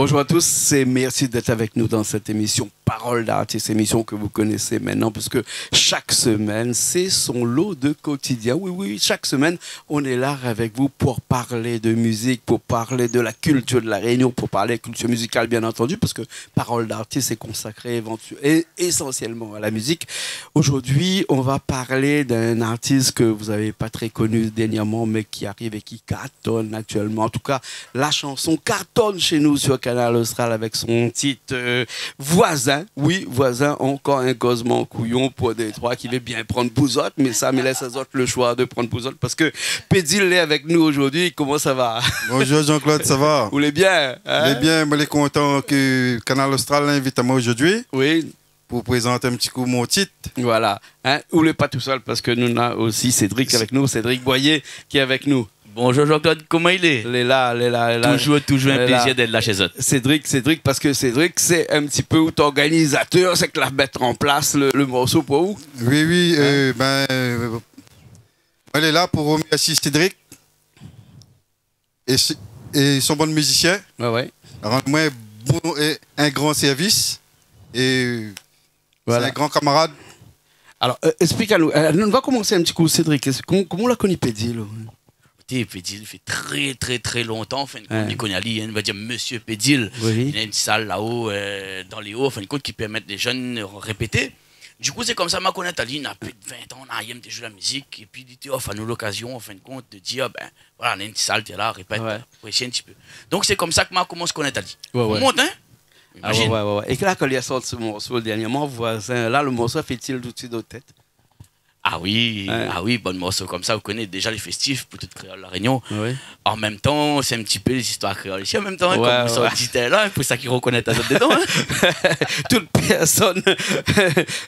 Bonjour à tous et merci d'être avec nous dans cette émission Parole d'artiste, émission que vous connaissez maintenant parce que chaque semaine, c'est son lot de quotidien. Oui, oui, chaque semaine, on est là avec vous pour parler de musique, pour parler de la culture de la Réunion, pour parler de culture musicale bien entendu parce que Parole d'artiste est consacrée essentiellement à la musique. Aujourd'hui, on va parler d'un artiste que vous n'avez pas très connu dernièrement mais qui arrive et qui cartonne actuellement. En tout cas, la chanson cartonne chez nous sur Canal Austral avec son titre Voisin. Oui, Voisin, encore un gosement couillon pour Détroit qui veut bien prendre Bouzotte, mais ça me laisse aux autres le choix de prendre Bouzotte parce que Pédil est avec nous aujourd'hui. Comment ça va? Bonjour Jean-Claude, ça va? Vous l'êtes bien? Hein? Je bien, je suis content que Canal Austral l'invite à moi aujourd'hui. Oui. Pour présenter un petit coup mon titre. Voilà. Hein? Vous n'êtes pas tout seul parce que nous avons aussi Cédric avec nous, Cédric Boyer qui est avec nous. Bonjour Jean-Claude, comment il est? Il est là. Toujours un plaisir d'être là chez eux. Cédric, parce que Cédric, c'est un petit peu organisateur, c'est que la mettre en place le morceau pour vous. Oui, elle est là pour remercier Cédric et son bon musicien. Ouais. Rendre-moi un grand service et voilà. C'est un grand camarade. Alors, explique-nous, on va commencer un petit coup, Cédric. Comment on l'a connu Pédil? Pédil, il fait très longtemps. Enfin, il connaît Ali, on va dire Monsieur Pédil. Oui. Il y a une salle là-haut, dans les hauts, qui permettent les jeunes de répéter. Du coup, c'est comme ça, ma connaître Ali, il a plus de 20 ans, on a déjà joué la musique. Et puis, il offre à nous l'occasion, en fin de compte, de dire, voilà, on a une salle, tu es là, répète, apprécie un petit peu. Donc, c'est comme ça que je commence à connaître Ali. Ouais. Monte, hein? Ouais. Et là, quand il a sorti ce morceau dernièrement, Voisin, là, le morceau fait-il tout de suite aux têtes? Ah oui, bon morceau comme ça, vous connaissez déjà les festifs pour toute créole la Réunion. Oui. En même temps, c'est un petit peu les histoires créoles ici. En même temps, comme ça disait là, pour ça qu'ils reconnaissent à dedans. Toute personne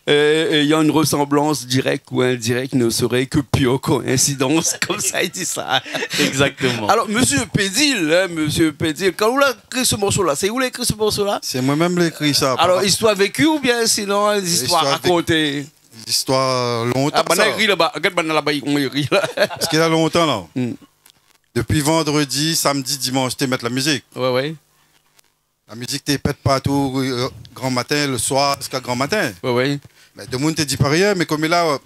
ayant une ressemblance directe ou indirecte ne serait que pure coïncidence. Comme ça, il dit ça. Exactement. Alors, Monsieur Pédil, quand vous l'avez écrit ce morceau-là, c'est où l'a écrit ce morceau-là? C'est moi-même qui l'ai écrit ça. Alors, histoire vécue ou bien sinon des histoires racontées? Histoire longtemps. Parce qu'il y a longtemps là. Depuis vendredi, samedi, dimanche, tu mettre la musique. Ouais. La musique tu pète partout, grand matin, le soir, jusqu'à grand matin. Ouais. Mais tout le monde te dit pas rien, mais comme là,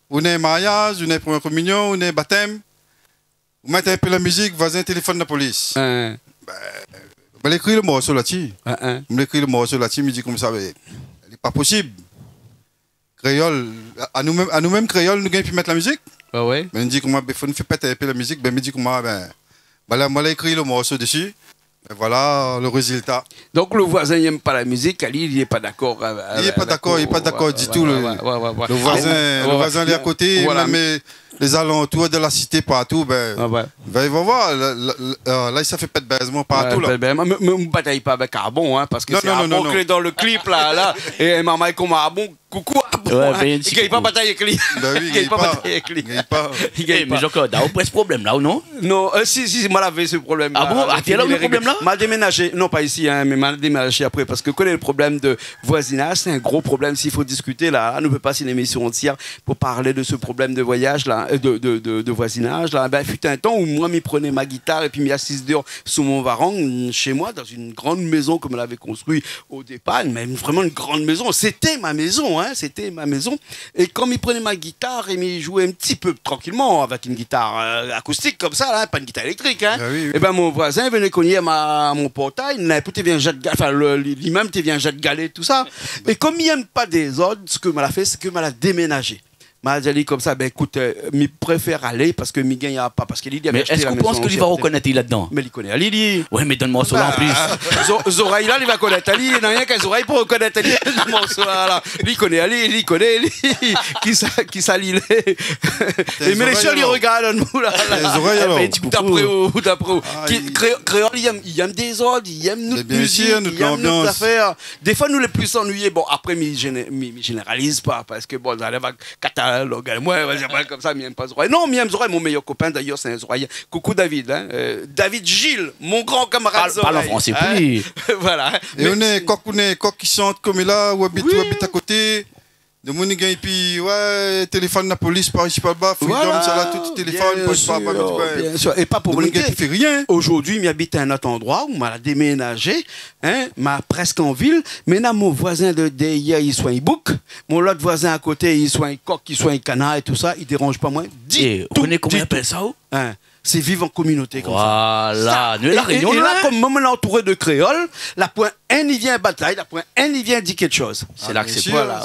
on est mariage, on est première communion, on est baptême. Vous mettez un peu la musique, voisin téléphone de la police. Je l'écris le morceau là-dessus. Je l'écris le morceau là-dessus, me dit comme ça, mais il n'est pas possible. Créole, à nous-mêmes créole, nous gagnons pu mettre la musique. Ouais. Mais on dit comment il faut nous faire péter un peu la musique, ben me dit comment moi j'ai écrit le morceau dessus. Et voilà le résultat. Donc le voisin n'aime pas la musique, Ali il n'est pas d'accord. Il n'est pas d'accord du tout. Le voisin est à côté, même les alentours de la cité partout, il va voir. Là, ça fait pas de baisement partout. Mais ne bataille pas avec Arbon, hein, parce que c'est Arbon qui est dans le clip là, et maman est comme Arbon. Coucou, il ne gagne pas bataille avec lui. Il ne gagne pas. Mais Jean-Claude, t'as pas ce problème là ou non? Non, si, moi j'avais ce problème. Ah bon? Tu as là le problème là? Mal déménagé, non pas ici, mais mal déménagé après, parce que connaît le problème de voisinage, c'est un gros problème. S'il faut discuter là, on ne peut pas passer une émission entière pour parler de ce problème de voyage là, de voisinage là. Fut un temps où moi m'y prenais ma guitare et puis m'y assise dehors sous mon varang chez moi dans une grande maison comme on l'avait construit au départ, mais vraiment une grande maison. C'était ma maison. C'était ma maison. Et quand il prenait ma guitare et il jouait un petit peu tranquillement avec une guitare acoustique comme ça, là, pas une guitare électrique, et mon voisin venait cogner à mon portail, l'immeuble vient jet galet, tout ça. Et comme il n'aime pas des ordres, ce que m'a fait, c'est que m'a déménagé. M'a dit comme ça, écoute, je préfère aller parce que je ne gagne pas. Parce qu'il mais est-ce qu'on pense qu'il va reconnaître là-dedans? Mais il connaît Ali. Oui, mais donne-moi cela en plus. Zoraï là, il va connaître Ali. Il n'y a rien qu'un Zoraï pour reconnaître Ali. Lui, il connaît Ali, il connaît Ali. Qui s'allie. Et mais les chiens, ils regardent nous là. Les oreilles alors. D'après où. Créole, il aime des ordres, il aime notre musique, il aime notre affaire. Des fois, nous les plus ennuyés. Bon, après, je généralise pas parce que bon, ça va moi, comme ça, m'aime pas Zoraï. Non, m'aime Zoraï, mon meilleur copain d'ailleurs, c'est un Zoraï. Coucou David, David Gilles, mon grand camarade Zoraï. Parle en français, oui. Voilà. Et on est coq qui chante comme là, ou habite à côté. De mon gars, et puis, ouais, téléphone de la police par ici, par bas, freedom, ça là, tout téléphone, bien sûr. Et pas pour mon gars, il fait rien. Aujourd'hui, il m'habite à un autre endroit où m'a déménagé, hein, m'a presque en ville. Maintenant, mon voisin de derrière, il soit un bouc. Mon autre voisin à côté, il soit un coq, il soit un canard et tout ça. Il dérange pas moins. Vous connaissez comment on appelle ça? Hein? C'est vivre en communauté comme ça. Voilà, nous la réunion là, comme on est entouré de créoles, la point un, il vient bataille, la point un, il vient dire quelque chose. C'est là que c'est voilà,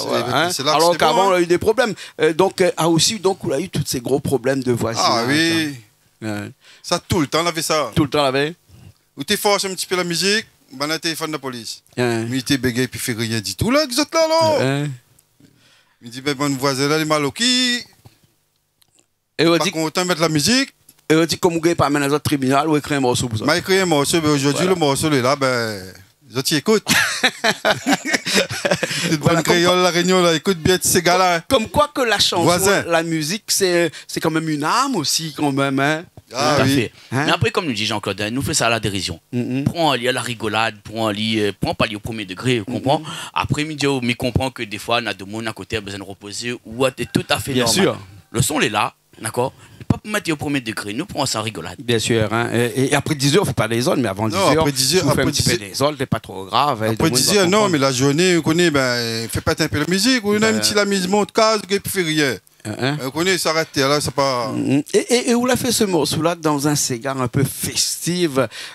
alors qu'avant, on a eu des problèmes. Donc, aussi, donc, on a eu tous ces gros problèmes de voisinage. Ah oui. Ça, tout le temps, on avait ça. Tout le temps, on avait. Ou t'es fort, un petit peu la musique, ben là, téléphone de la police. Mais t'es bégayé, puis fait rien du tout, là, que là, là. Il dit, ben, mon voisin, là, il est mal au qui. Et on dit qu'on va mettre la musique. Et on dit comme vous n'avez pas amené dans un tribunal ou écrit un morceau pour ça. Mais écrit un morceau, mais aujourd'hui le morceau est là, ben, je t'y écoute. Voilà, créole, la réunion, là, écoute bien ces gars-là. Comme quoi que la chanson, la musique, c'est quand même une âme aussi, quand même. Hein? Ah oui. Hein? Mais après, comme nous dit Jean-Claude, nous faisons ça à la dérision. Prends à la rigolade, prends pas aller au premier degré, vous comprenez? Après, me comprend que des fois, on a des gens à côté, besoin de reposer, ou c'est tout à fait normal. Bien sûr. Le son est là, d'accord? Pas pour mettre au premier degré, nous prenons ça en rigolade. Bien sûr, hein. Et après 10 heures, on ne fait pas des zones, mais avant 10 heures, après 10 heures, on fait un petit peu des zones, c'est pas trop grave. Après 10 heures, non, mais la journée, on connaît, ben, fait pas un peu la musique, on a un petit la mise monte case, on ne fait rien. On connaît, s'arrête, là, c'est pas. Et où l'a fait ce morceau-là dans un cigare un peu festif?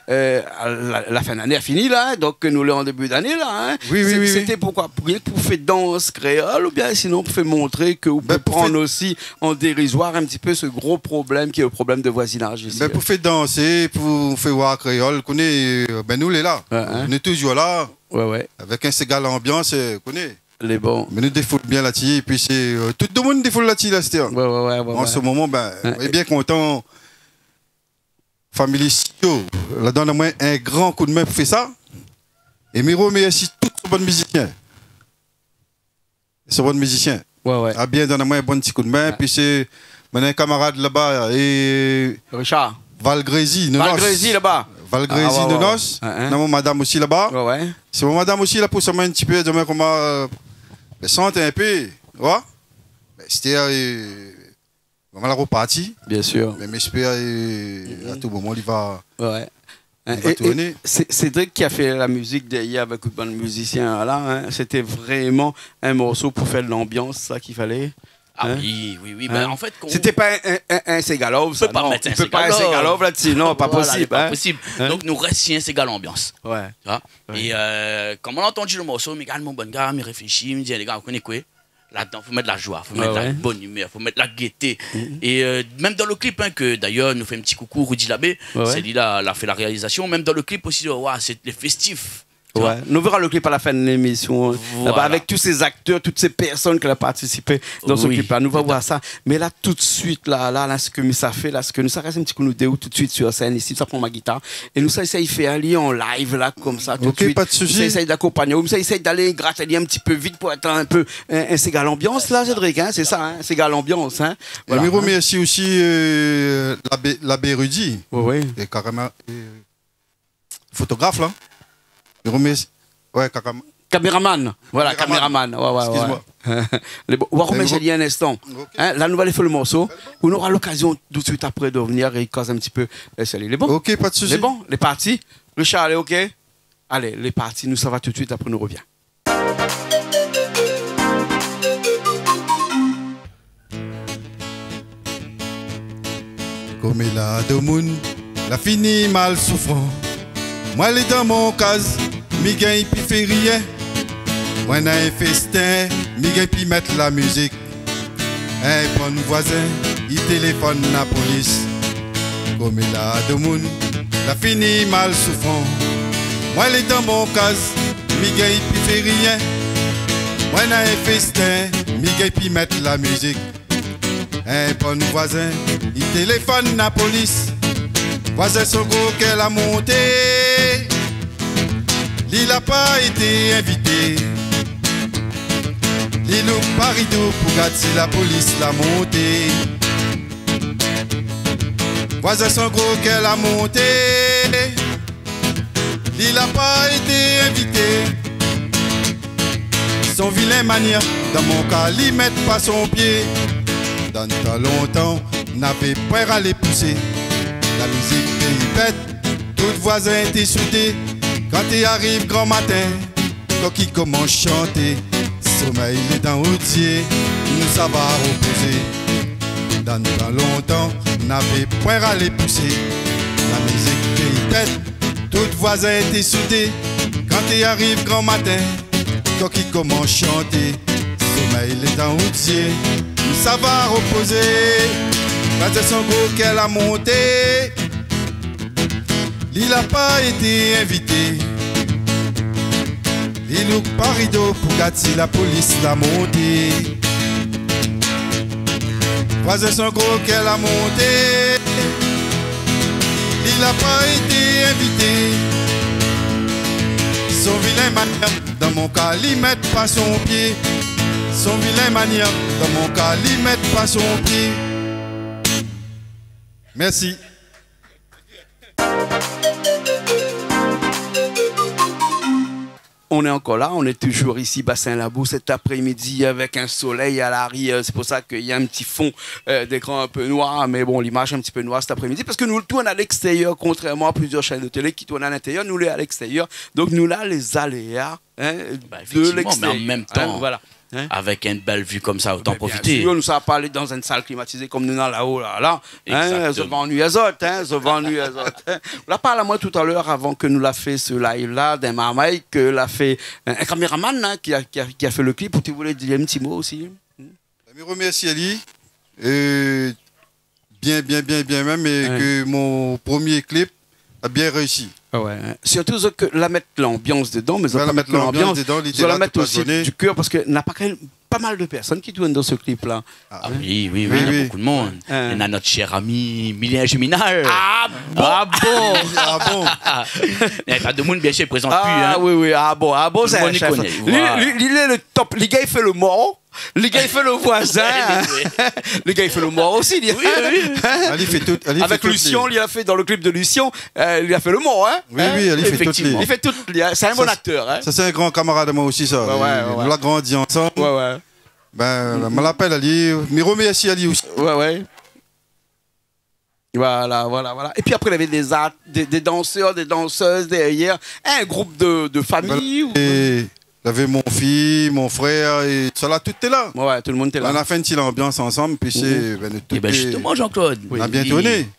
La fin d'année a fini, là, donc nous l'avons en début d'année, là. Hein. Oui. C'était pourquoi? Pour faire danse créole, ou bien sinon pour faire montrer que vous pouvez prendre aussi en dérisoire un petit peu ce gros problème qui est le problème de voisinage ici. Ben, pour faire danser, pour faire voir créole, connaît, ben nous, les là. On est toujours là. Ouais. Avec un cigare l'ambiance, connaît. Les bons. Mais nous défoule bien là-dessus, et puis c'est. Tout le monde défoule là-dessus, là, c'était. En ce moment, ben, on est bien content. Famille Sio, là, donne-moi un grand coup de main pour faire ça. Et Miro, merci tous les bons musiciens. Ce bon musicien. Ouais. Ah bien, donne-moi un bon petit coup de main, puis c'est. Mon un camarade là-bas, et. Richard. Valgrézy, Valgrézy là-bas. Valgrézy de Nos. Non, madame aussi là-bas. Ouais. C'est mon madame aussi là pour se mettre un petit peu, demain comment. Mais sentent un peu, ouais. C'était on va la repartir. Bien sûr. Mais j'espère à tout moment il va. Ouais. Il va tourner. C'est Cédric qui a fait la musique derrière avec un bon musicien là. Hein. C'était vraiment un morceau pour faire de l'ambiance, ça qu'il fallait. Ah oui. Ben, en fait, c'était pas un Ségalov, ça. On peut pas un Ségalov là-dessus, non, pas possible. Pas possible. Donc nous restons un Ségal ambiance. Ouais. Et comme on a entendu le morceau, mais regarde mon bon gars, me réfléchit, me dit les gars, vous connaissez quoi? Là-dedans, il faut mettre la joie, il faut mettre la bonne humeur, il faut mettre la gaieté. Et même dans le clip, hein, que d'ailleurs nous fait un petit coucou, Rudy Labbé, c'est lui là, a fait la réalisation. Même dans le clip aussi, c'est les festifs. Ouais. Nous verrons le clip à la fin de l'émission. Voilà. Avec tous ces acteurs, toutes ces personnes qui ont participé dans ce clip-là. Nous allons voir ça. Mais là, tout de suite, là, ce que ça fait, là, ce que nous, ça reste un petit coup nous déou tout de suite sur scène ici. Ça prend ma guitare. Et nous, ça essaye de faire aller en live, là, comme ça, tout de suite. Pas de souci. Ça essaye d'accompagner. Nous, ça essaye d'aller gratter un petit peu vite pour être un peu un Ségal ambiance, là, Cédric. Hein, c'est ça, hein, Ségal ambiance. Hein. Voilà, mais merci aussi l'abbé Rudy. Oui. Et carrément. Photographe, là. Je remercie. Ouais, caméraman. Voilà, caméraman. Ouais. Excuse-moi. On va remettre un instant. Hein, là, nous allons faire le morceau. On aura l'occasion tout de suite après de venir et cause un petit peu. Salut, les bons. Ok, pas de souci. Les bons, les partis. Richard, allez, ok. Allez, les partis, nous ça va tout de suite après nous revient. Comme il a de monde, la fini mal souffrant. Moi, les dans mon case. Mi gagne pi fait rien. Moi n'a un festin, mi gagne pi mettre la musique. Un bon voisin, il téléphone la police. Comme il a de monde, la fini mal souffrant. Moi les dans mon case, mi gagne pi fait rien. Moi n'a un festin, mi gagne pi mettre la musique. Un bon voisin, il téléphone la police. Voisin son gros qu'elle a monté. Il n'a pas été invité. Il n'a pas rideau pour garder la police l'a monté. Voisin son gros qu'elle a monté. Il n'a pas été invité. son vilain manière, dans mon cas, il met pas son pied. Dans le temps longtemps, n'avait pas à les pousser. La musique il pète, tout voisin était soudé. Quand il arrive grand matin, quand il commence à chanter, sommeil il est dans routier, nous ça va reposer. Dans le temps longtemps, n'avait pas à les pousser. La musique il pète, tout voisin était soudé. Quand il arrive grand matin, quand il commence à chanter, sommeil il est dans routier, nous ça va reposer. Quand c'est son gros qu'elle a monté, il n'a pas été invité. Il ouvre par rideau pour gâter la police l'a monté. Voisin son gros qu'elle a monté, il n'a pas été invité. Son vilain manière, dans mon cas, il met pas son pied. Son vilain manière, dans mon cas, il met pas son pied. Merci. On est encore là, on est toujours ici, Bassin-Labou, cet après-midi avec un soleil à l'arrière. C'est pour ça qu'il y a un petit fond d'écran un peu noir, mais bon, l'image est un petit peu noire cet après-midi parce que nous le tournons à l'extérieur, contrairement à plusieurs chaînes de télé qui tournent à l'intérieur, nous les à l'extérieur. Donc nous là, les aléas de l'extérieur. Mais en même temps, voilà. Avec une belle vue comme ça, autant Bien profiter. sûr, nous sommes pas aller dans une salle climatisée comme nous là-haut, là. Ça va ennuyer les autres, ça va ennuyer les autres. On a parlé à moi tout à l'heure, avant que nous l'a fait ce live-là, d'un marmaille, que l'a fait un caméraman qui a fait le clip. Tu voulais dire un petit mot aussi? Je remercie Ali. Bien même, et que mon premier clip a bien réussi. Ouais. Surtout que la mettre l'ambiance dedans, mais la mettre l'ambiance dedans, vous la mettre aussi du cœur, parce qu'il n'y a pas quand même pas mal de personnes qui tournent dans ce clip-là. Oui, il y a beaucoup de monde. Il y a notre cher ami Milien Geminal. Ah bon. Il y a de monde bien sûr, il ne présente plus. Ah oui, bon, c'est un chef. Il est le top. Les gars, il fait le mort. Les gars, il fait le voisin. Les gars, il fait le mort aussi. Oui. Ali fait tout. Avec Lucien, il a fait dans le clip de Lucien, il a fait le mort. Oui, Ali fait tout. Il fait tout. C'est un bon acteur. Ça, c'est un grand camarade de moi aussi, ça. On l'a grandi ensemble. Ouais. Ben, je l'appelle Ali. Mais remercie Ali aussi. Ouais. Voilà. Et puis après, il y avait des danseurs, des danseuses derrière. Un groupe de famille. Il y avait mon fils, mon frère, et ça là, tout est là. Ouais, tout le monde est là. On a fait une petite ambiance ensemble, puis c'est... Et bien justement, Jean-Claude, on a bien tourné.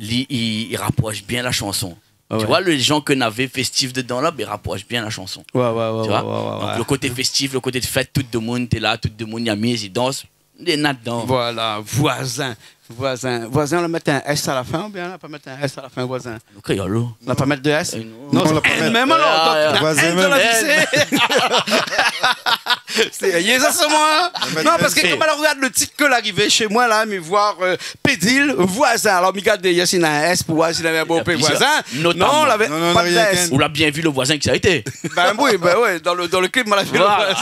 Il rapproche bien la chanson. Tu vois, les gens que n'avaient festif dedans là, ils rapprochent bien la chanson. Ouais. Tu vois? Donc, le côté festif, le côté de fête, tout le monde est là, tout le monde y a mis, ils dansent, il est dedans. Voilà, voisin, on va mettre un S à la fin ou bien on va pas mettre un S à la fin, voisin? On va pas mettre de S? Non, on va pas mettre. Même alors, voisin même. C'est moi. Non, parce que comme elle regarde le titre que l'arrivée chez moi là, mais voir Pédile, voisin. Alors, regarde, il y a un S pour voir s'il avait un bon voisin. Non, on l'avait pas de S. On l'a bien vu le voisin qui ça a été. Ben oui, dans le clip, on l'a vu le voisin.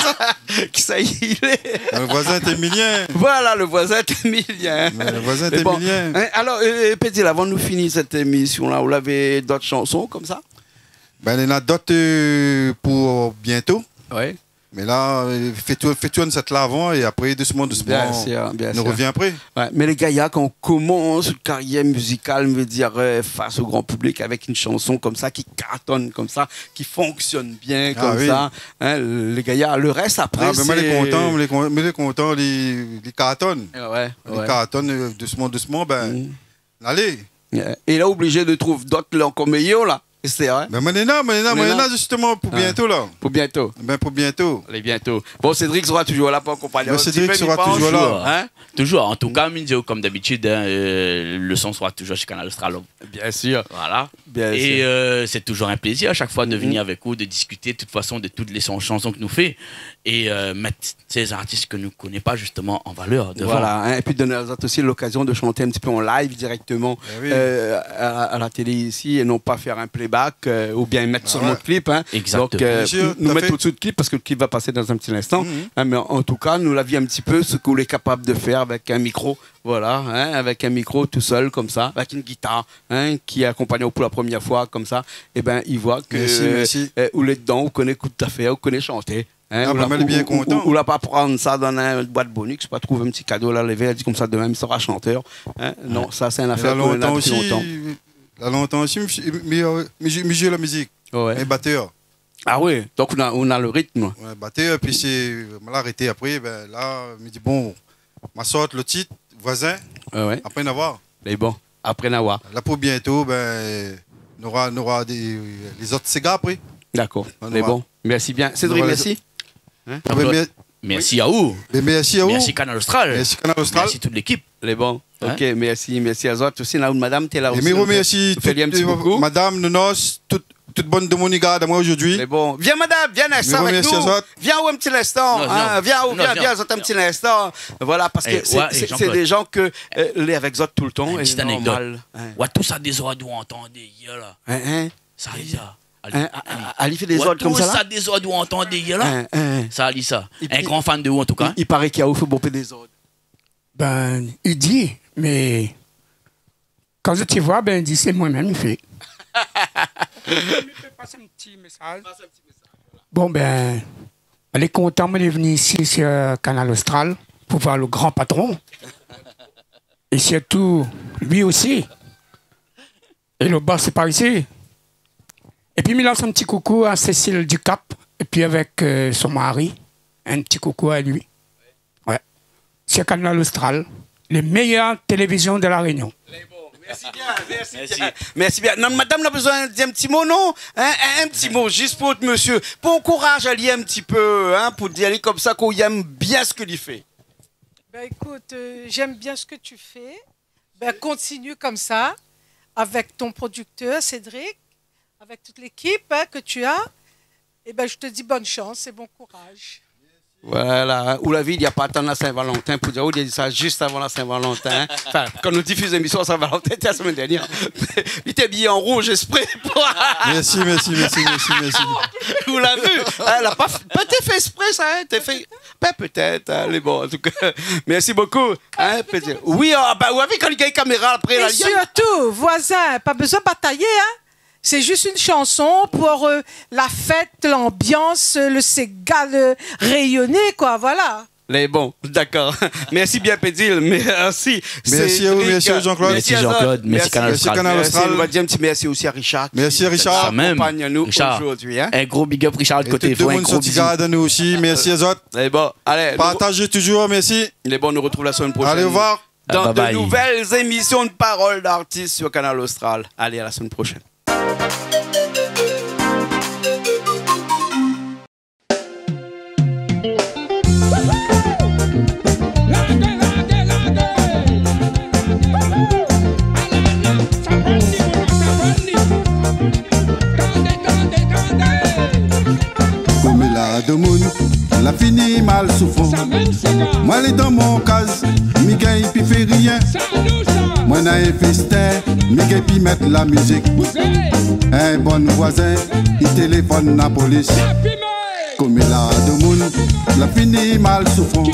Qui ça y est. Le voisin était Emilien. Voilà, le voisin était Emilien. Le voisin était Emilien. Alors, Pédile, avant de nous finir cette émission là, vous avez d'autres chansons comme ça? Ben, il y en a d'autres pour bientôt. Oui. Mais là, fais-toi cette là avant et après, doucement, bien sûr. Revient après. Ouais, mais les gars, quand on commence une carrière musicale, je veux dire, face au grand public, avec une chanson comme ça, qui cartonne comme ça, qui fonctionne bien comme ça, hein, les gars, le reste après, c'est... Mais les contents, les cartonnent. Les cartonnent doucement, allez. Et là, obligé de trouver d'autres là encore meilleurs, là. C'est vrai. Mais maintenant, justement, pour bientôt, là. Pour bientôt. Pour bientôt. Allez, bientôt. Bon, Cédric sera toujours là pour accompagner. Cédric sera toujours là. Hein? Toujours. En tout cas, comme d'habitude, le son sera toujours chez Canal Australo. Bien sûr. Voilà. Et c'est toujours un plaisir à chaque fois de venir avec vous, de discuter de toute façon de toutes les chansons que nous fait et mettre ces artistes que nous ne connaissons pas justement en valeur devant. Voilà. Et puis donner aux autres aussi l'occasion de chanter un petit peu en live directement à la télé ici et non pas faire un playback ou bien mettre sur notre clip. Exactement. Donc, nous mettre tout de suite clip parce que le clip va passer dans un petit instant. Mais en tout cas, nous l'avions un petit peu ce qu'on est capable de faire avec un micro. Voilà, avec un micro tout seul comme ça, avec une guitare qui est accompagnée pour la première fois comme ça. Et ben, il voit que merci. où est dedans, on connaît coup de affaire, on connaît chanter. Hein, bien content. Ou là pas prendre ça dans une boîte bonus, pas trouver un petit cadeau là, lever, dit comme ça demain, il sera chanteur. Hein? Non, ça c'est une affaire pour longtemps aussi. Là longtemps aussi, je joue la musique. Ouais. Un batteur. Ah oui, donc on a le rythme. Ouais, batteur, puis c'est arrêté après, ben là, je me dis bon, ma sorte le titre, voisin, après n'avoir. Mais bon, après n'avoir. Là pour bientôt, ben, on aura les autres Sega après. D'accord, mais bon, merci bien. Cédric, merci. Hein? Merci à vous. Merci à vous. Merci Canal Austral. Merci Canal Austral. Merci toute l'équipe. Les bons. Ok, merci à vous aussi. Là, madame, tu es là aussi. Merci madame, Nonos, toute bonne de mon gars de moi aujourd'hui. Mais bon, viens madame, viens Nestor avec nous. Viens un petit instant. Viens un petit instant. Voilà, parce que c'est des gens que les avec Zot tout le temps. Petite anecdote. Ouais, tout ça des ordres où entendez là. Ça arrive ça. Ali fait des ordres comme ça là. Tout ça des ordres où entendez là. Ça arrive ça. Un grand fan de vous en tout cas. Il paraît qu'il y a au fait bomber des ordres. Ben, il dit, mais quand je te vois, ben, il dit c'est moi-même, il fait. Je peux passer un petit message. Bon, ben, elle est contente de venir ici sur Canal Austral pour voir le grand patron. Et surtout, lui aussi. Et le boss, c'est par ici. Et puis, il lance un petit coucou à Cécile Ducap. Et puis, avec son mari, un petit coucou à lui. Ouais. Sur Canal Austral, les meilleures télévisions de La Réunion. Merci bien. Merci bien. Non, madame a besoin d'un petit mot, non? Un petit mot, juste pour monsieur. Bon courage à lui un petit peu, hein, pour dire comme ça qu'on aime bien ce qu'il fait. Ben écoute, j'aime bien ce que tu fais. Ben continue comme ça, avec ton producteur Cédric, avec toute l'équipe que tu as. Et ben je te dis bonne chance et bon courage. Voilà, où la ville, il n'y a pas attendre la Saint-Valentin pour dire, il a dit ça juste avant la Saint-Valentin. Enfin, quand nous diffusons l'émission à Saint-Valentin, c'était la semaine dernière. Il était habillé en rouge exprès. Merci. Vous l'avez vu? Elle n'a pas fait exprès, ça. Hein? Fait... Ben, peut-être. Hein, mais bon, en tout cas, merci beaucoup. Hein, oui, vous avez quand il y a une caméra après. Et surtout, voisin, pas besoin de batailler, hein? C'est juste une chanson pour la fête, l'ambiance, le Ségal rayonné, quoi, voilà. Les bons, d'accord. Merci bien, Pédil. Merci. Merci à vous, merci Jean-Claude. Merci Jean-Claude, merci Canal Austral. On va dire un petit merci aussi à Richard. Merci Richard. Qui accompagne nous aujourd'hui. Hein? Un gros big up Richard de côté. Tout le monde à nous aussi. Merci à autres. Les bons, allez. Partagez toujours, merci. Les bons, nous retrouvons la semaine prochaine. Allez, au revoir. Dans de nouvelles émissions de paroles d'artistes sur Canal Austral. Allez, à la semaine prochaine. De moun, la fini mal souffrant. Moi, elle est dans mon case, Miguel puis fait rien. Moi, n'a un festin, Miguel puis mettre la musique. Un bon voisin, il téléphone la police. Comme il a de moun, la fini mal souffrant.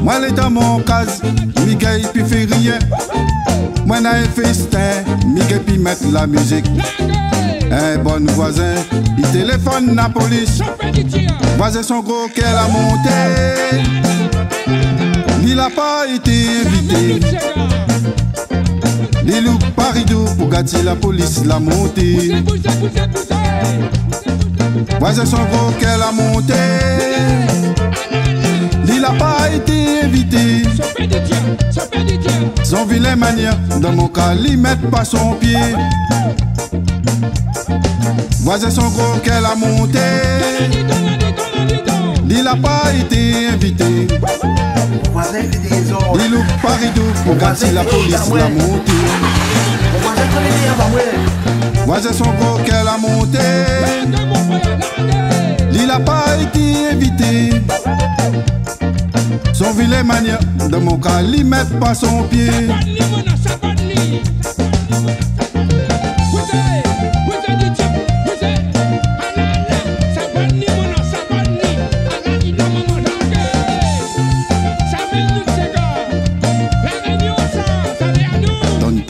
Moi, elle est dans mon case, Miguel puis fait rien. Moi, n'a un festin, Miguel puis mettre la musique. Un bon voisin, il téléphone la police. Voisin son gros qu'elle a monté. Il n'a pas été invité. Il loup paridou pour gâter la police l'a monté. Voisin son gros qu'elle a monté. Il n'a pas été invité. Son vilain manière, dans mon cas, il met pas son pied. Voisin son gros qu'elle a monté. Il n'a pas été invité. Il loup paridou pour gâter la police l'a monté. Voisin son gros qu'elle a monté. Il n'a pas été invité. Son vilain manière, dans mon cas, il met pas son pied.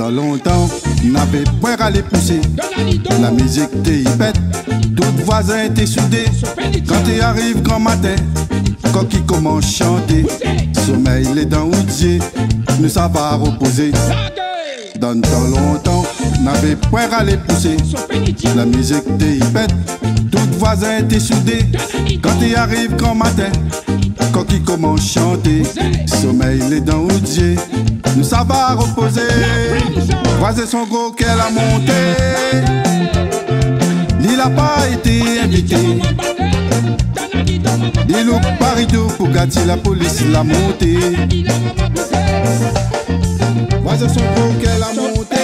Longtemps, n'avait pas à les pousser. La musique t'es pète, tout voisin t'es soudé. Quand t'y arrives grand matin, quand qui commence chanter, sommeil les dents oudier, nous ça va reposer. Dans tant longtemps, n'avait point à les pousser. La musique t'es pète, tout voisin t'es soudé. Quand t'y arrives grand matin, quand qui commence chanter, sommeil les dents oudier, nous ça va reposer. Voisins sont gros qu'elle a monté, il n'a pas été invité. Il look parido pour gâter la police l'a monté. Voisins sont gros qu'elle a monté,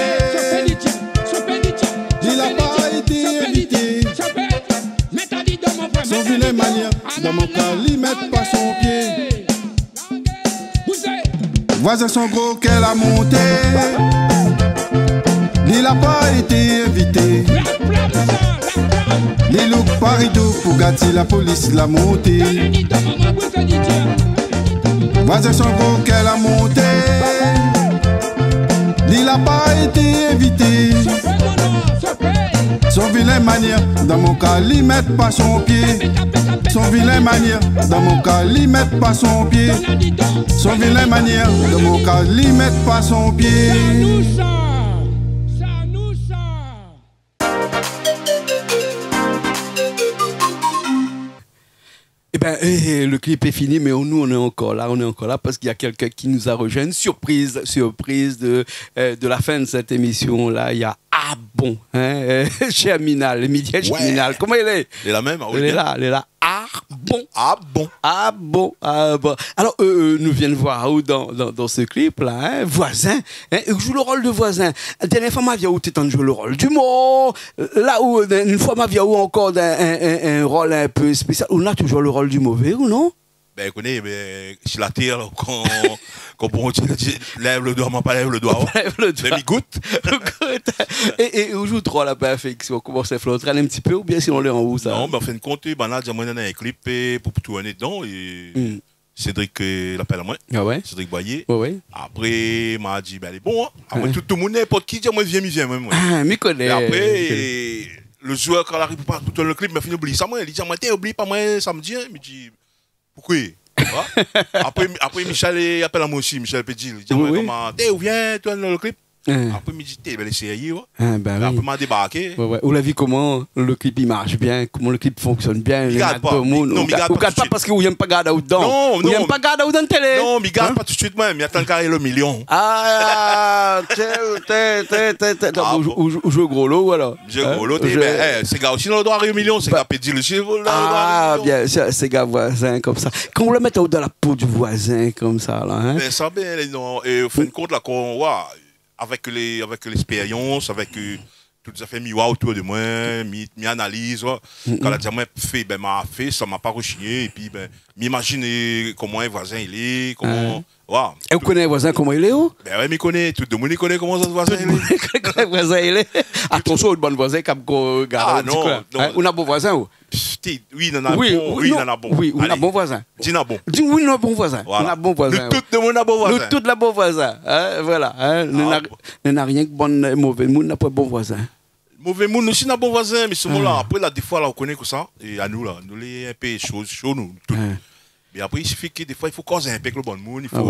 il n'a pas été invité. Son vilain manière, dans mon cas, il met pas son pied. Voisins sont gros qu'elle a monté, il n'a pas été invité. Les look parido pour gâter la police l'a monté. Voisins sont gros qu'elle a monté, il n'a pas été invité. Son vilain manière, dans mon cas, il met pas son pied. Son vilain manière, dans mon cas, il met pas son pied. Son vilain manière, dans mon cas, il met pas son pied. Eh ben, le clip est fini, mais nous, on est encore là parce qu'il y a quelqu'un qui nous a rejoint. Une surprise de la fin de cette émission-là. Il y a Ah bon, hein, chez Aminal, le midi chez Aminal. Comment il est? Il est là même, il est là. Ah bon. Ah bon. Ah bon, ah bon. Alors, nous venons voir dans ce clip-là, hein, voisin, hein, joue le rôle de voisin. La dernière fois, ma vie où tu es joué le rôle du mot. Là où, une fois, ma vie où encore un rôle un peu spécial. On a toujours le rôle du mauvais, ou non? Ben, écoutez, sur la terre, quand on lève le doigt, on pas lève le doigt. Lève le doigt. Mi-goutte. Et on joue trop la perfection. Comment ça fait l'autre un petit peu ou bien si on l'est en haut, ça? Non, mais en fin de compte, on a un clip pour tourner dedans. Et Cédric l'appelle à moi. Ah ouais? Cédric Boyer. Ouais. Après, il m'a dit, ben, elle est bon. Après, tout le monde, n'importe qui dit, moi, viens. Ah, m'y connais. Et après, le joueur, quand il arrive pour tourner le clip, il m'a fait oublier ça. Moi, il dit, oublie pas, moi, samedi. Il me dit, pourquoi? Après, Michel appelle à moi aussi, Michel Petit. Il dit, comment, où viens, tu as le clip? Après, il me dit, t'es belle série. Après, il m'a débarqué. Vous l'avez vu comment le clip il marche bien, comment le clip fonctionne bien. Il garde pas. Non, il garde pas parce que vous n'aimez pas garder dedans. Non, vous n'aimez pas garder dedans télé. Non, mais il garde pas tout de suite, moi. Mais attends qu'il y ait le million. Ah, vous jouez gros lot, alors. Je gros lot. C'est gars aussi, on doit arriver au million. C'est gars pédile le chiffre. Ah, bien, c'est gars voisin comme ça. Quand vous le mettez dans la peau du voisin comme ça, là. Ben, ça, bien, non. Et au fin de compte, là, qu'on voit. Avec l'expérience, avec toutes les affaires miwa autour de moi, mi analyse. Quand la diamant fait, ben m'a fait, ça m'a pas rechigné. Et puis, ben, m'imaginer comment un voisin il est, comment. Wow. Et vous connaissez un voisin comment il est, où? Ben ouais, connaît. Tout le monde connaît comment ça voisin il est. Comment voisin il est. Attention, au bon voisin, comme qu'on garde. Ah non. On a bon voisin, ou? Oui, on a bon. Oui, on a bon. Oui, on a bon voisin. Dis bon. Oui, on a bon voisin. On a bon voisin. Tout le monde a bon voisin. Tout le bon voisin. Voilà. On n'a rien que bon mauvais. On n'a pas bon voisin. Mauvais monde aussi n'a bon voisin, mais ce moment-là, après, là, des fois, là, on connaît que ça. Et à nous, là, nous, les un peu chaud, nous. Mais après, il suffit que des fois, il faut causer un peu avec le bon monde. Il faut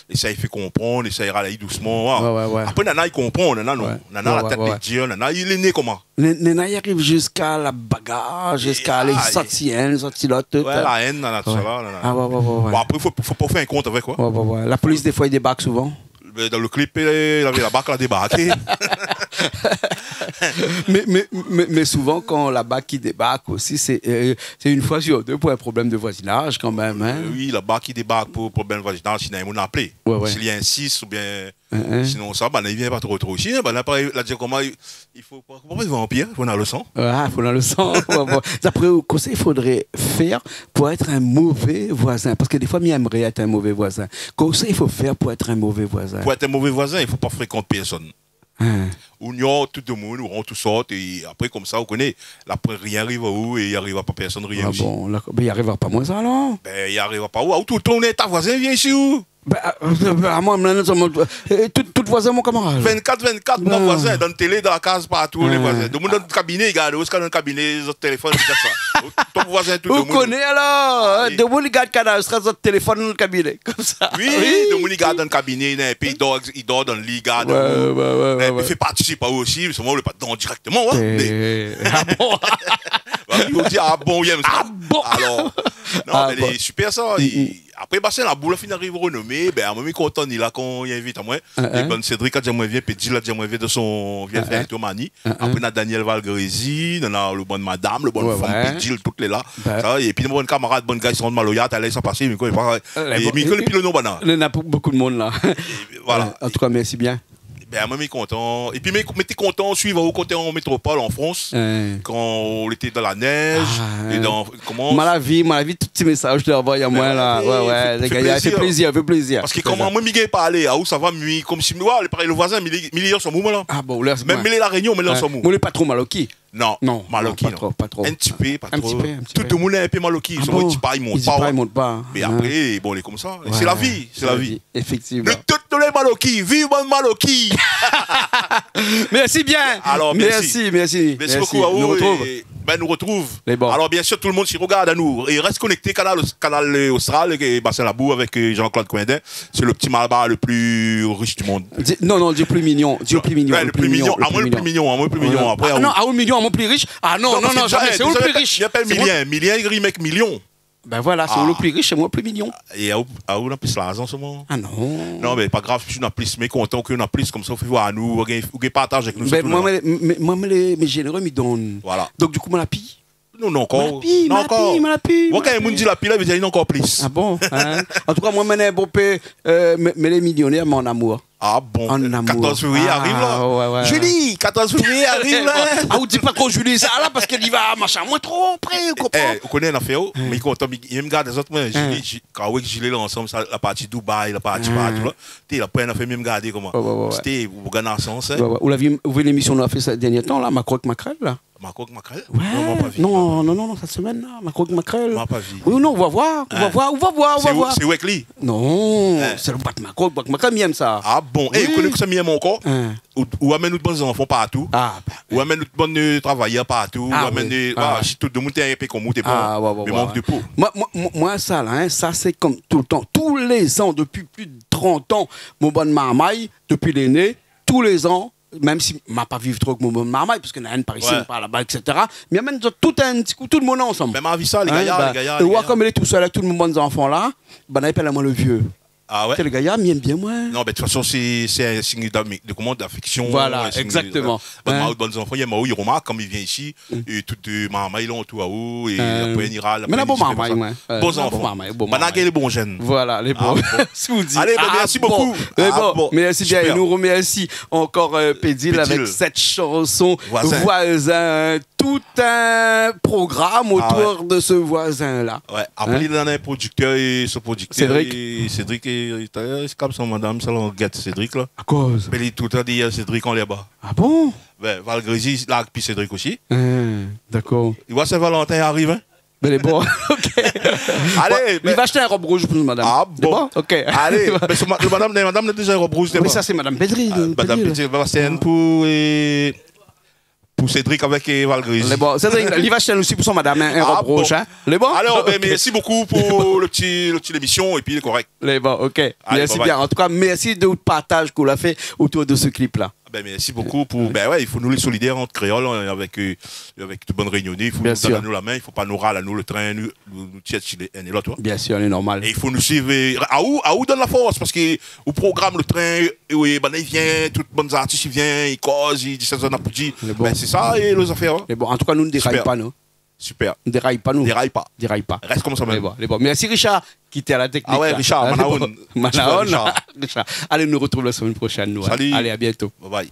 essayer de faire comprendre, essayer d'aller doucement. Après, Nana, il comprend. Nana, non. Nana, la tête de dire. Nana, il est né comment? Nana, il arrive jusqu'à la bagarre, jusqu'à les sorties, les sorties là. Ouais, la haine, Nana, tout ça là. Bon, après, il faut pas faire un compte avec quoi. La police, des fois, il débarque souvent. Dans le clip, il avait la BAC, elle a débarqué. mais souvent, quand la BAC qui débarque aussi, c'est une fois sur deux pour un problème de voisinage quand même. Hein? Oui, la BAC qui débarque pour problème de voisinage, sinon il m'a appelé. S'il y a un 6 ou bien. Sinon, ça, il ne vient pas trop aussi. Là, dire comment il faut pas être vampire, il faut dans le sang. Il faut dans le sang. D'après vous, qu'est-ce qu'il faudrait faire pour être un mauvais voisin? Parce que des fois, il aimerait être un mauvais voisin. Qu'est-ce qu'il faut faire pour être un mauvais voisin? Pour être un mauvais voisin, il ne faut pas fréquenter personne. On y a tout le monde, on tout sorte, et après, comme ça, on connaît. Après, rien arrive à où, et il n'y arrivera pas personne, rien aussi. Bon, mais il n'y arrivera pas moins ça, alors? Ben, il n'y arrivera pas où? Tout le temps, ta voisin vient ici, où? Moi, tout voisin, mon camarade. 24, mon voisin, dans la télé, dans la case, partout, les voisins. Tout le monde dans le cabinet, regarde, où est-ce qu'on a dans le cabinet, les autres téléphones, tout ça. Ton voisin, tout le monde. Vous connaissez alors? De vous, les gars, canal, sera votre téléphone dans le cabinet, comme ça. Oui, de vous, les gars, dans le cabinet, et puis il dort dans le lit, regarde. Il fait participer aussi, mais souvent, on le pas dans directement, Ah bon? Il dit, ah bon, il aime ça. Ah bon? Alors, non, mais c'est super ça. Après, bah, c'est la boule fin arrive renommée, ben, à un moment content, il a quand il invite à moi. Et ben, Cédric a déjà moins vieux, puis Gilles a déjà moins vieux de son vieux frère Tomani. Après, on a Daniel Valgresi, on a le bon madame, le bon femme, puis Gilles, toutes les là. Et puis, le bon camarade, bon gars, ils sont de Maloya, t'as l'air sans passer, mais quoi, et Michael, puis le nom, banal. Il y a beaucoup de monde là. Voilà. En tout cas, merci bien. Ben, moi, je suis content. Et puis, mais t'es content de suivre au côté en métropole, en France, quand on était dans la neige, et dans, comment? Ma vie, tous ces messages que je envoie à moi, là. Ouais, les gars, fait plaisir. Parce que comment moi, je parler, où ça va, comme si, le voisin, milliers sont mous, là. Ah bon, là, même la réunion, mais là, sont mous. Moi, il pas trop maloki. Non, Maloki, non. Pas trop. Un petit peu, pas trop. Tout le monde est un peu Maloki. Ils sont ils montent pas. Mais après, bon, on est comme ça. C'est la vie, c'est la vie. Effectivement. Tous les Maloki, vive mon Maloki. Merci bien. Alors, merci beaucoup à vous. Nous retrouve. Alors, bien sûr, tout le monde s'y regarde à nous. Et reste connecté, canal Austral, et Bassin Labou avec Jean-Claude Coindin. C'est le petit Malabar le plus riche du monde. Non, Dieu plus mignon. Le plus mignon. À moi, le plus mignon. Après, non, à 1 million, à moi plus riche. Ah non, jamais. C'est où le plus riche? Il appelle Millien, il mec million. Ben voilà, c'est où le plus riche, c'est moi le plus mignon. Et à où on a plus l'argent en ce moment? Ah non. Non, mais pas grave, je suis plus, mais content qu'on a plus, comme ça, on fait voir à nous, on partage avec nous. Ben moi, mes généreux me donnent. Voilà. Donc du coup, moi la pille. Non, encore. La pille. Moi, quand il me dit la pille, il veut dire encore plus. Ah bon? En tout cas, moi, je bon peu, mais les millionnaires, mon amour. Ah bon? En amour. 14 février arrive là. Ouais. Julie, 14 février arrive là. Ah, vous dites pas trop Julie, ça là, parce qu'elle y va, machin, moi trop près, vous comprenez? Vous connaissez l'affaire, mais il me garde les autres, moi, Julie, quand on Julie là ensemble, la partie Dubaï, la partie partout là, tu la première fois, même garder comment. C'était, vous gagnez en sens. Vous l'avez vu l'émission qu'on a fait ces derniers temps là, Macroc Macrel là? Macroc Macrel? Non, cette semaine là, Macroc Macrel. On pas vu. Oui, non, on va voir. C'est Weckly? Non, c'est le Bat Macroc Macrel, il aime ça. Ah bon, vous connaissez que ça m'aime encore? Ou amène nous de bons enfants partout. Ou amène nous de bons travailleurs partout. Ou amène si tout le monde est un peu comme vous, t'es bon. Mais manque de peau. Moi, ça là, ça c'est comme tout le temps. Tous les ans, depuis plus de 30 ans, mon bon marmaille, depuis l'aîné, tous les ans, même si je ne pas vivre trop avec mon bon marmaille, parce qu'il y en a une par ici, par là-bas, etc. Mais il y a tout un petit coup, tout le monde ensemble. Même à vie ça, les gars. Et voir comme il est tout seul avec tous les bons enfants là, ben, il appelle à moi le vieux. Ah ouais? Le gars, il aime bien moi. Non, mais de toute façon, c'est un signe d'affection. Voilà, exactement. Bonnes enfants, il remarque comme il vient ici, et tout de maman, il est en tout à haut, et après, il ira. Mais la bonne maman, moi. Bons enfants. Banagé les bons jeunes. Voilà, les bons. Allez, merci beaucoup. Merci bien. Et nous remercie encore Pédil avec cette chanson Voisin. Tout un programme autour de ce voisin-là. Ouais, après, il en a un producteur et ce producteur. Cédric c'est comme ça, madame, ça l'on guette Cédric là. À cause? Mais il tout a dit Cédric en là-bas. Ah bon? Ben, Valgresi, là, puis Cédric aussi. D'accord. Il voit Saint-Valentin arrive, hein? Mais les bons, ok. Allez, il va acheter un robe rouge pour nous, madame. Ah bon? Ok. Allez, madame a déjà un robe rouge. Oui, ça c'est madame Pedri. Madame Pedri, c'est un pour Cédric avec Valgresi. Bon, Cédric, il va acheter aussi pour son madame un robe rouge. Les bons? Alors, merci beaucoup pour le petit émission et puis il est correct. Les bons, ok. Merci bien. En tout cas, merci de votre partage qu'on a fait autour de ce clip-là. Merci beaucoup pour. Il faut nous les solidaires entre créoles avec toute bonne réunionnée. Il faut nous donner nous la main. Il ne faut pas nous râler à nous le train, nous tirer et là, toi. Bien sûr, c'est normal. Et il faut nous suivre. À où donne la force? Parce qu'au programme, le train, il vient, toutes bonnes artistes, il vient, il cause, il dit ça, ça n'a pas dit. C'est ça et les affaires. En tout cas, nous ne déraillons pas, nous. Super. Ne déraille pas, nous. Déraille pas. Reste comme ça même. Merci Richard qui était à la technique. Ah ouais, Richard, Manaon. Richard. Allez, nous retrouvons la semaine prochaine. Nous. Salut. Allez, à bientôt. Bye bye.